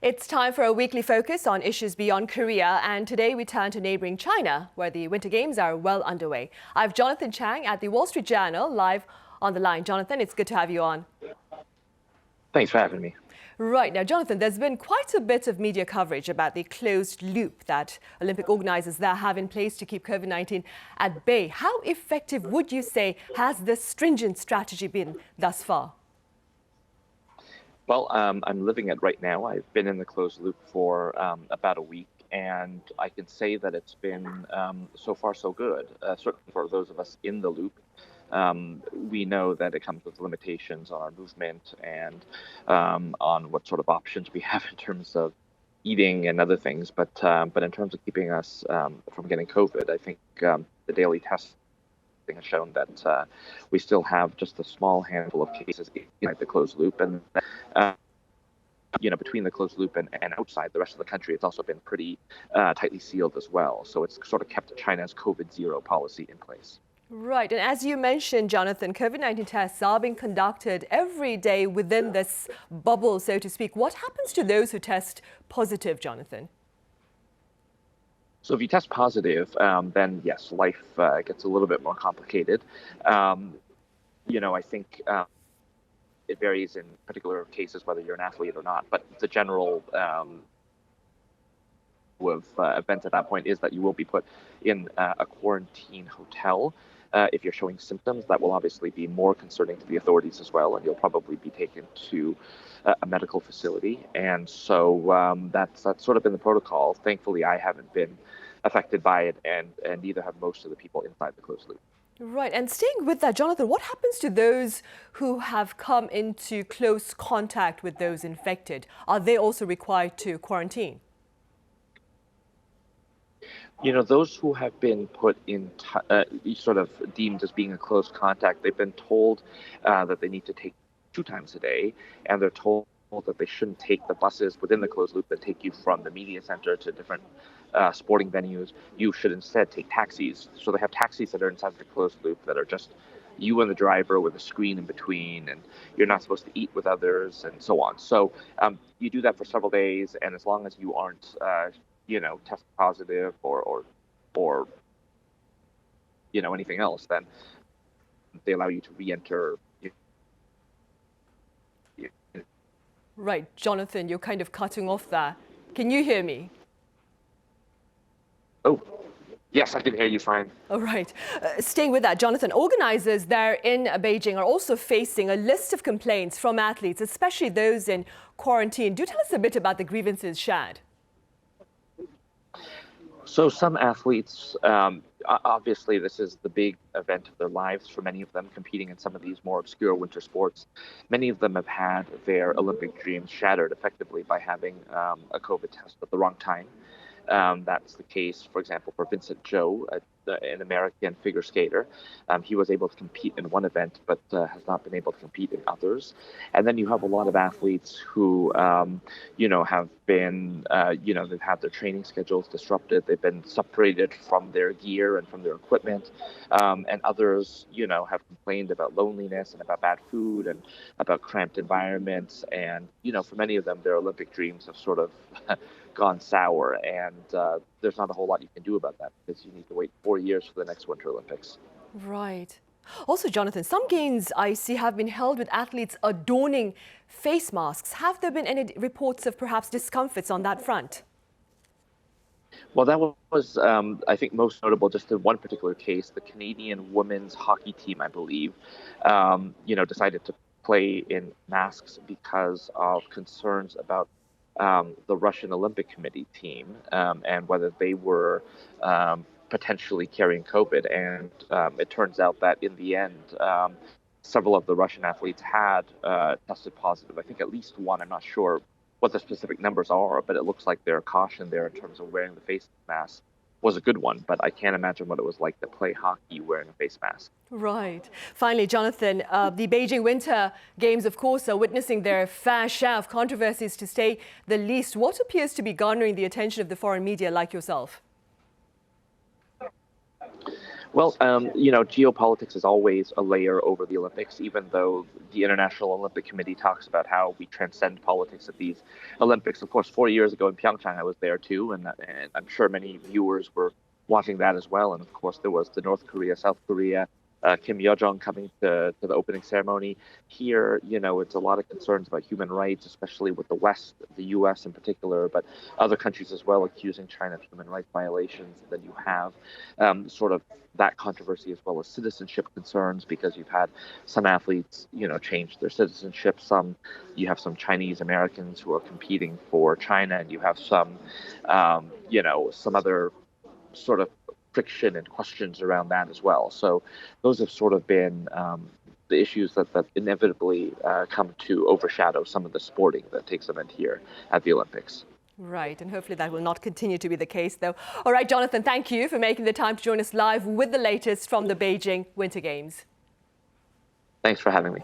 It's time for a weekly focus on issues beyond Korea, and today we turn to neighboring China, where the Winter Games are well underway. I have Jonathan Chang at the Wall Street Journal live on the line. Jonathan, it's good to have you on. Thanks for having me. Right. Now, Jonathan, there's been quite a bit of media coverage about the closed loop that Olympic organizers there have in place to keep COVID-19 at bay. How effective would you say has this stringent strategy been thus far? Well, I'm living it right now. I've been in the closed loop for about a week, and I can say that it's been so far so good. Certainly for those of us in the loop, we know that it comes with limitations on our movement and on what sort of options we have in terms of eating and other things. But in terms of keeping us from getting COVID, I think the daily testing has shown that we still have just a small handful of cases inside the closed loop, and between the closed loop and outside the rest of the country, it's also been pretty tightly sealed as well. So it's sort of kept China's COVID-0 policy in place. Right. And as you mentioned, Jonathan, COVID-19 tests are being conducted every day within this bubble, so to speak. What happens to those who test positive, Jonathan? So if you test positive, then yes, life gets a little bit more complicated. I think it varies in particular cases whether you're an athlete or not. But the general event at that point is that you will be put in a quarantine hotel. If you're showing symptoms, that will obviously be more concerning to the authorities as well, and you'll probably be taken to a medical facility. And so that's sort of been the protocol. Thankfully, I haven't been affected by it, and neither have most of the people inside the closed loop. Right. And staying with that, Jonathan, what happens to those who have come into close contact with those infected? Are they also required to quarantine? Those who have been put in sort of deemed as being a close contact, they've been told that they need to take 2 times a day, and they're told that they shouldn't take the buses within the closed loop that take you from the media center to different sporting venues. You should instead take taxis. So they have taxis that are inside the closed loop that are just you and the driver with a screen in between, and you're not supposed to eat with others and so on. So you do that for several days, and as long as you aren't test positive or anything else, then they allow you to re-enter. Right, Jonathan, you're kind of cutting off there. Can you hear me? Oh, yes, I can hear you fine. All right. Staying with that, Jonathan, organizers there in Beijing are also facing a list of complaints from athletes, especially those in quarantine. Do tell us a bit about the grievances shared. So some athletes, obviously this is the big event of their lives for many of them, competing in some of these more obscure winter sports. Many of them have had their Olympic dreams shattered effectively by having a COVID test at the wrong time. That's the case, for example, for Vincent Zhou, an American figure skater. He was able to compete in one event, but has not been able to compete in others. And then you have a lot of athletes who, have been, they've had their training schedules disrupted. They've been separated from their gear and from their equipment. And others, have complained about loneliness and about bad food and about cramped environments. And, for many of them, their Olympic dreams have sort of gone sour, and there's not a whole lot you can do about that because you need to wait 4 years for the next Winter Olympics. Right. Also, Jonathan, some games I see have been held with athletes adorning face masks. Have there been any reports of perhaps discomforts on that front? Well, that was, I think, most notable just in one particular case. The Canadian women's hockey team, I believe, decided to play in masks because of concerns about the Russian Olympic Committee team and whether they were potentially carrying COVID. And it turns out that in the end, several of the Russian athletes had tested positive. I think at least one. I'm not sure what the specific numbers are, but it looks like their caution there in terms of wearing the face mask was a good one, but I can't imagine what it was like to play hockey wearing a face mask. Right. Finally, Jonathan, the Beijing Winter Games, of course, are witnessing their fair share of controversies, to say the least. What appears to be garnering the attention of the foreign media like yourself? Well, geopolitics is always a layer over the Olympics, even though the International Olympic Committee talks about how we transcend politics at these Olympics. Of course, 4 years ago in Pyeongchang, I was there too, and I'm sure many viewers were watching that as well. And of course, there was the North Korea, South Korea, Kim Yo-jong coming to the opening ceremony. Here, it's a lot of concerns about human rights, especially with the West, the U.S. in particular, but other countries as well accusing China of human rights violations. Then you have sort of that controversy as well as citizenship concerns, because you've had some athletes, change their citizenship. You have some Chinese Americans who are competing for China, and you have some other sort of friction and questions around that as well. So those have sort of been the issues that inevitably come to overshadow some of the sporting that takes event here at the Olympics. Right, and hopefully that will not continue to be the case, though. All right, Jonathan, thank you for making the time to join us live with the latest from the Beijing Winter Games. Thanks for having me.